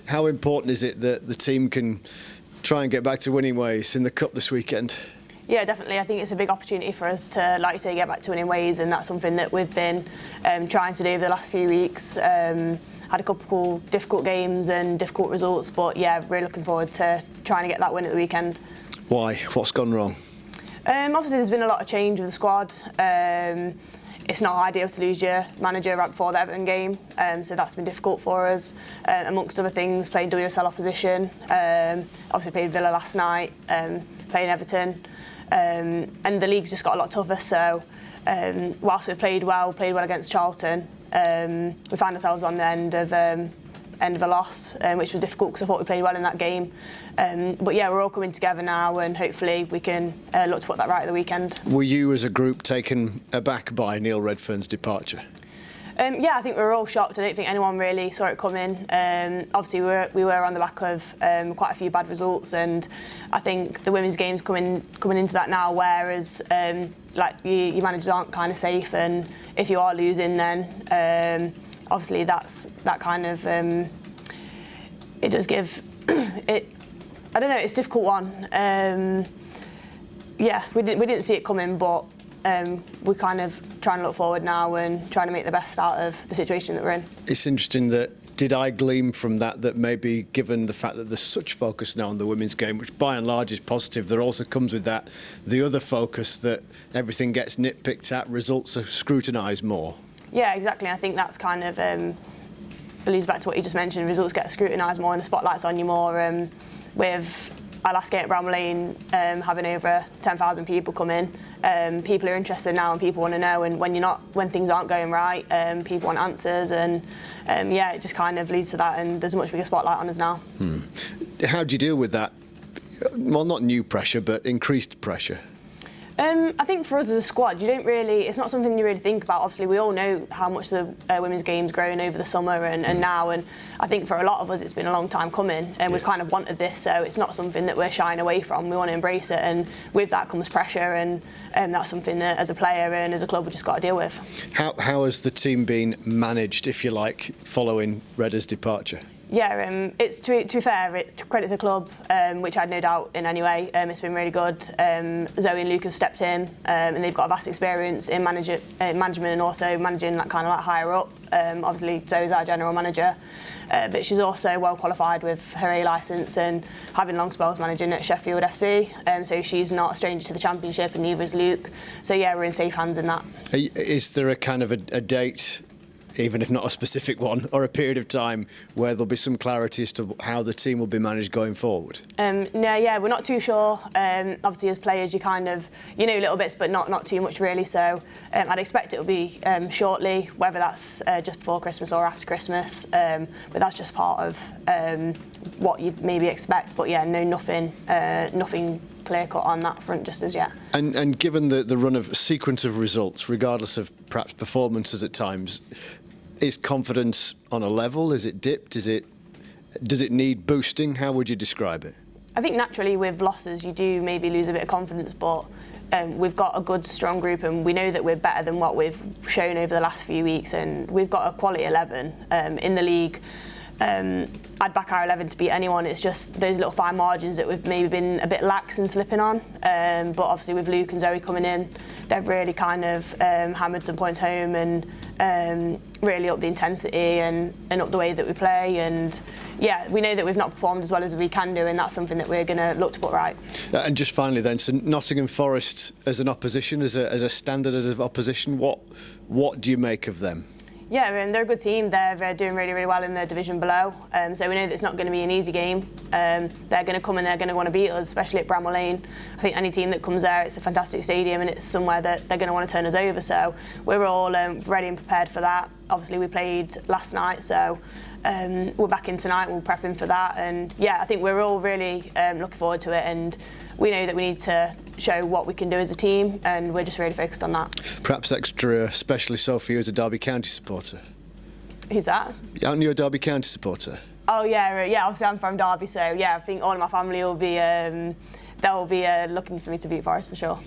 How important is it that the team can try and get back to winning ways in the Cup this weekend? Yeah, definitely. I think it's a big opportunity for us to, like you say, get back to winning ways, and that's something that we've been trying to do over the last few weeks. Had a couple difficult games and difficult results, but yeah, really looking forward to trying to get that win at the weekend. Why? What's gone wrong? Obviously, there's been a lot of change with the squad. It's not ideal to lose your manager right before the Everton game, so that's been difficult for us. Amongst other things, playing WSL opposition. Obviously played Villa last night, playing Everton, and the league's just got a lot tougher. So whilst we played well against Charlton, we found ourselves on the end of a loss, which was difficult because I thought we played well in that game. But yeah, we're all coming together now, and hopefully we can look to put that right at the weekend. Were you, as a group, taken aback by Neil Redfern's departure? Yeah, I think we were all shocked. I don't think anyone really saw it coming. Obviously, we were on the back of quite a few bad results, and I think the women's game's coming into that now, whereas like your managers aren't kind of safe, and if you are losing, then obviously that kind of it does give it. I don't know. It's a difficult one. Yeah, we didn't see it coming, but we're kind of trying to look forward now and trying to make the best out of the situation that we're in. It's interesting that, did I glean from that maybe, given the fact that there's such focus now on the women's game, which by and large is positive, there also comes with that the other focus that everything gets nitpicked at, results are scrutinised more? Yeah, exactly. I think that's kind of alludes back to what you just mentioned. Results get scrutinised more and the spotlight's on you more. With our last game at Bramall, having over 10,000 people come in, people are interested now and people want to know. And when things aren't going right, people want answers, and yeah, it just kind of leads to that. And there's a much bigger spotlight on us now. How do you deal with that? Well, not new pressure, but increased pressure. I think for us as a squad, it's not something you really think about. Obviously, we all know how much the women's game's grown over the summer and now, and I think for a lot of us it's been a long time coming, and we've kind of wanted this, so it's not something that we're shying away from. We want to embrace it, and with that comes pressure, and that's something that as a player and as a club we just got to deal with. How has the team been managed, if you like, following Redda's departure? Yeah, it's to be fair, to credit the club, which I had no doubt in anyway. It's been really good. Zoe and Luke have stepped in, and they've got a vast experience in management and also managing that kind of like higher up. Obviously, Zoe's our general manager, but she's also well qualified with her A licence and having long spells managing at Sheffield FC. So she's not a stranger to the Championship, and neither is Luke. So yeah, we're in safe hands in that. Is there a kind of a date, even if not a specific one, or a period of time where there'll be some clarity as to how the team will be managed going forward? No, yeah, we're not too sure. Obviously, as players, you know little bits, but not too much really. So I'd expect it will be shortly, whether that's just before Christmas or after Christmas. But that's just part of what you'd maybe expect. But yeah, nothing clear cut on that front just as yet. And given the run of sequence of results, regardless of perhaps performances at times, is confidence on a level? Is it dipped? Does it need boosting? How would you describe it? I think naturally with losses you do maybe lose a bit of confidence, but we've got a good strong group, and we know that we're better than what we've shown over the last few weeks, and we've got a quality 11 in the league. I'd back our 11 to beat anyone. It's just those little fine margins that we've maybe been a bit lax in slipping on. But obviously with Luke and Zoe coming in, they've really kind of hammered some points home and really up the intensity and up the way that we play. And yeah, we know that we've not performed as well as we can do, and that's something that we're going to look to put right. And just finally then, so Nottingham Forest as an opposition, as a standard of opposition, what do you make of them? Yeah, they're a good team. They're doing really, really well in the division below. So we know that it's not going to be an easy game. They're going to come and they're going to want to beat us, especially at Bramall. I think any team that comes there, it's a fantastic stadium and it's somewhere that they're going to want to turn us over. So we're all ready and prepared for that. Obviously, we played last night, so we're back in tonight. We're prepping for that, and yeah, I think we're all really looking forward to it. And we know that we need to show what we can do as a team, and we're just really focused on that. Perhaps extra, especially so for you as a Derby County supporter. Who's that? Aren't you a Derby County supporter? Oh yeah, obviously I'm from Derby, so yeah, I think all of my family will be they'll be looking for me to beat Forest for sure.